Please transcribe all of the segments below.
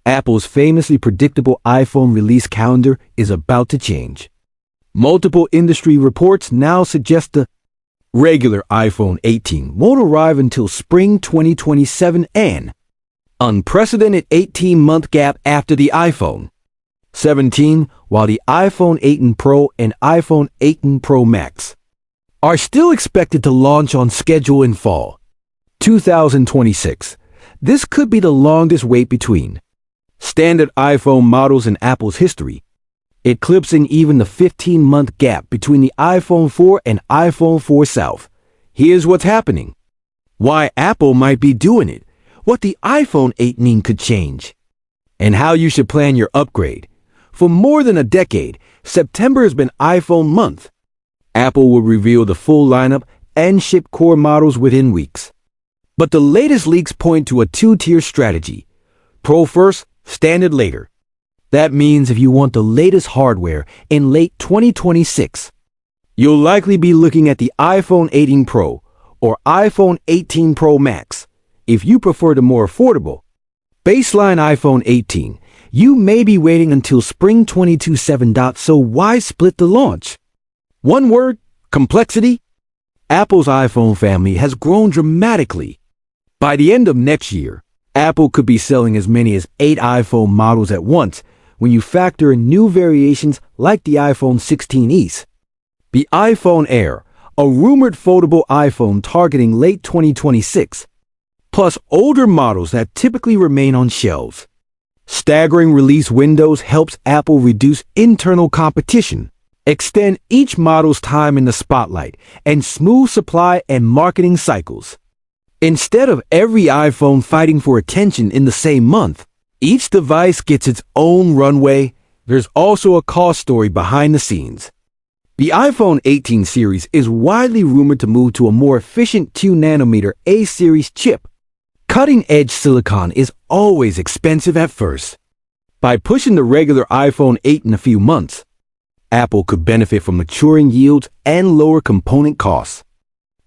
Apple's famously predictable iPhone release calendar is about to change. Multiple industry reports now suggest the regular iPhone 18 won't arrive until spring 2027, an unprecedented 18-month gap after the iPhone 17, while the iPhone 18 Pro and iPhone 18 Pro Max are still expected to launch on schedule in fall 2026. This could be the longest wait between standard iPhone models in Apple's history, eclipsing even the 15-month gap between the iPhone 4 and iPhone 4 South. Here's what's happening, why Apple might be doing it, what the iPhone 18 could change, and how you should plan your upgrade. For more than a decade, September has been iPhone month. Apple will reveal the full lineup and ship core models within weeks. But the latest leaks point to a two-tier strategy: Pro first, standard later. That means if you want the latest hardware in late 2026, you'll likely be looking at the iPhone 18 Pro or iPhone 18 Pro Max. If you prefer the more affordable baseline iPhone 18, you may be waiting until spring 2027. So why split the launch? One word: complexity. Apple's iPhone family has grown dramatically. By the end of next year, Apple could be selling as many as 8 iPhone models at once when you factor in new variations like the iPhone 16es, the iPhone Air, a rumored foldable iPhone targeting late 2026, plus older models that typically remain on shelves. Staggering release windows helps Apple reduce internal competition, extend each model's time in the spotlight, and smooth supply and marketing cycles. Instead of every iPhone fighting for attention in the same month, each device gets its own runway. There's also a cost story behind the scenes. The iPhone 18 series is widely rumored to move to a more efficient 2nm A-series chip. Cutting-edge silicon is always expensive at first. By pushing the regular iPhone 8 in a few months, Apple could benefit from maturing yields and lower component costs,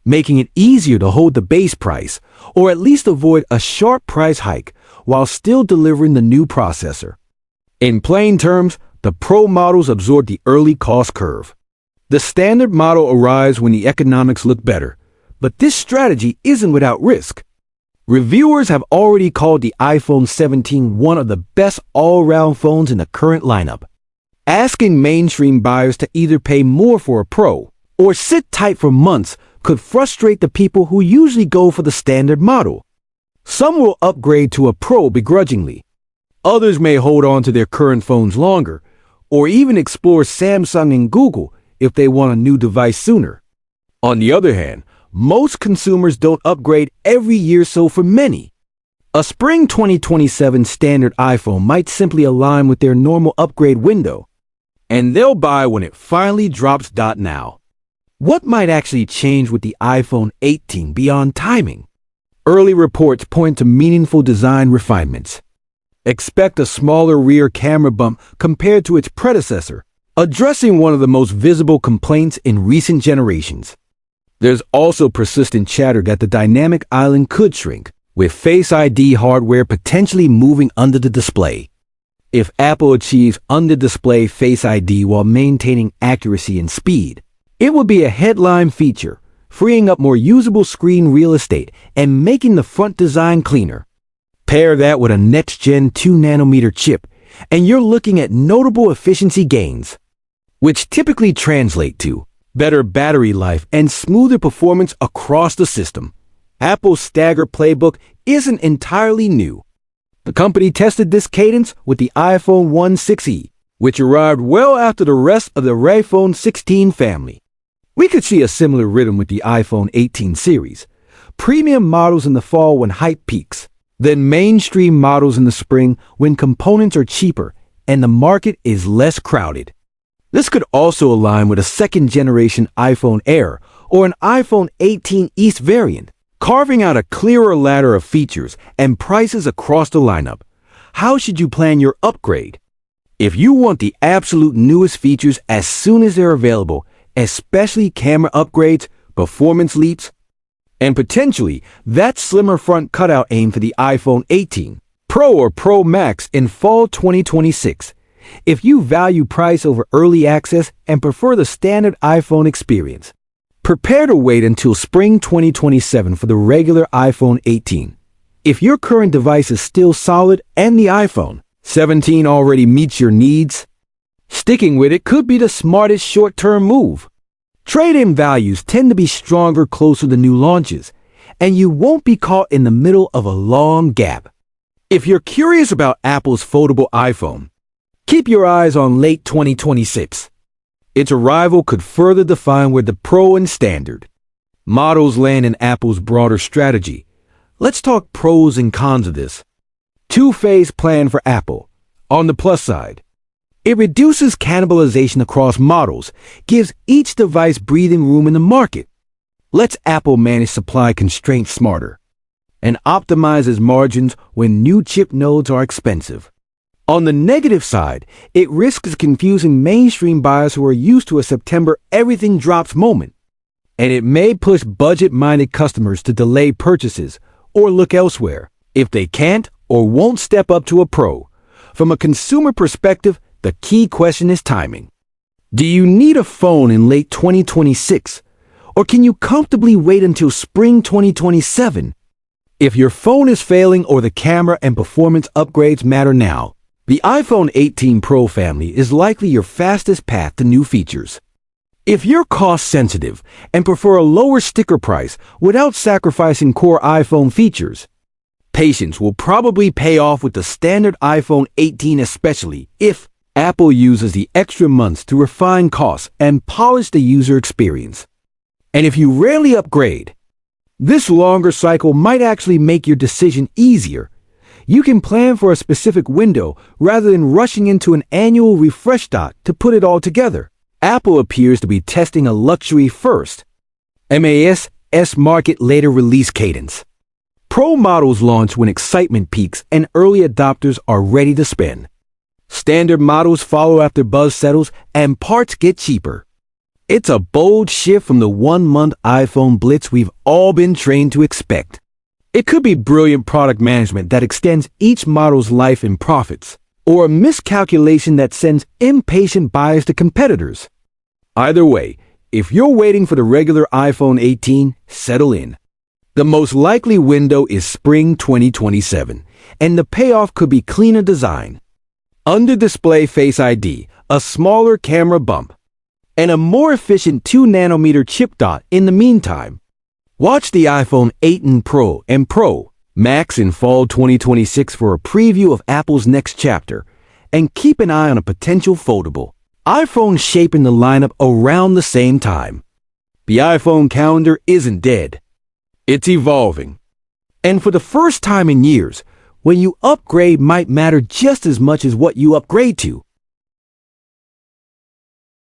making it easier to hold the base price or at least avoid a sharp price hike while still delivering the new processor. In plain terms, the Pro models absorb the early cost curve. The standard model arrives when the economics look better, but this strategy isn't without risk. Reviewers have already called the iPhone 17 one of the best all-round phones in the current lineup. Asking mainstream buyers to either pay more for a Pro or sit tight for months could frustrate the people who usually go for the standard model. Some will upgrade to a Pro begrudgingly. Others may hold on to their current phones longer, or even explore Samsung and Google if they want a new device sooner. On the other hand, most consumers don't upgrade every year, so for many, a spring 2027 standard iPhone might simply align with their normal upgrade window, and they'll buy when it finally drops. Now, what might actually change with the iPhone 18 beyond timing? Early reports point to meaningful design refinements. Expect a smaller rear camera bump compared to its predecessor, addressing one of the most visible complaints in recent generations. There's also persistent chatter that the dynamic island could shrink, with Face ID hardware potentially moving under the display. If Apple achieves under-display Face ID while maintaining accuracy and speed, it would be a headline feature, freeing up more usable screen real estate and making the front design cleaner. Pair that with a next-gen 2nm chip, and you're looking at notable efficiency gains, which typically translate to better battery life and smoother performance across the system. Apple's stagger playbook isn't entirely new. The company tested this cadence with the iPhone 16e, which arrived well after the rest of the iPhone 16 family. We could see a similar rhythm with the iPhone 18 series. Premium models in the fall when hype peaks, then mainstream models in the spring when components are cheaper and the market is less crowded. This could also align with a second-generation iPhone Air or an iPhone 18 East variant, carving out a clearer ladder of features and prices across the lineup. How should you plan your upgrade? If you want the absolute newest features as soon as they're available, especially camera upgrades, performance leaps, and potentially that slimmer front cutout aimed for the iPhone 18, Pro or Pro Max in fall 2026. If you value price over early access and prefer the standard iPhone experience, prepare to wait until spring 2027 for the regular iPhone 18. If your current device is still solid and the iPhone 17 already meets your needs, sticking with it could be the smartest short-term move. Trade-in values tend to be stronger closer to new launches, and you won't be caught in the middle of a long gap. If you're curious about Apple's foldable iPhone, keep your eyes on late 2026. Its arrival could further define where the Pro and Standard models land in Apple's broader strategy. Let's talk pros and cons of this. Two-phase plan for Apple. On the plus side, it reduces cannibalization across models, gives each device breathing room in the market, lets Apple manage supply constraints smarter, and optimizes margins when new chip nodes are expensive. On the negative side, it risks confusing mainstream buyers who are used to a September everything drops moment, and it may push budget-minded customers to delay purchases or look elsewhere if they can't or won't step up to a Pro. From a consumer perspective, the key question is timing. Do you need a phone in late 2026, or can you comfortably wait until spring 2027? If your phone is failing or the camera and performance upgrades matter now, the iPhone 18 Pro family is likely your fastest path to new features. If you're cost-sensitive and prefer a lower sticker price without sacrificing core iPhone features, patience will probably pay off with the standard iPhone 18, especially if Apple uses the extra months to refine costs and polish the user experience. And if you rarely upgrade, this longer cycle might actually make your decision easier. You can plan for a specific window rather than rushing into an annual refresh dot to put it all together. Apple appears to be testing a luxury first, MAS market later release cadence. Pro models launch when excitement peaks and early adopters are ready to spend. Standard models follow after buzz settles and parts get cheaper. It's a bold shift from the one-month iPhone blitz we've all been trained to expect. It could be brilliant product management that extends each model's life and profits, or a miscalculation that sends impatient buyers to competitors. Either way, if you're waiting for the regular iPhone 18, settle in. The most likely window is spring 2027, and the payoff could be cleaner design, under-display Face ID, a smaller camera bump, and a more efficient 2nm chip dot in the meantime. Watch the iPhone 18 Pro and Pro Max in fall 2026 for a preview of Apple's next chapter, and keep an eye on a potential foldable iPhone shaping the lineup around the same time. The iPhone calendar isn't dead. It's evolving. And for the first time in years, when you upgrade might matter just as much as what you upgrade to.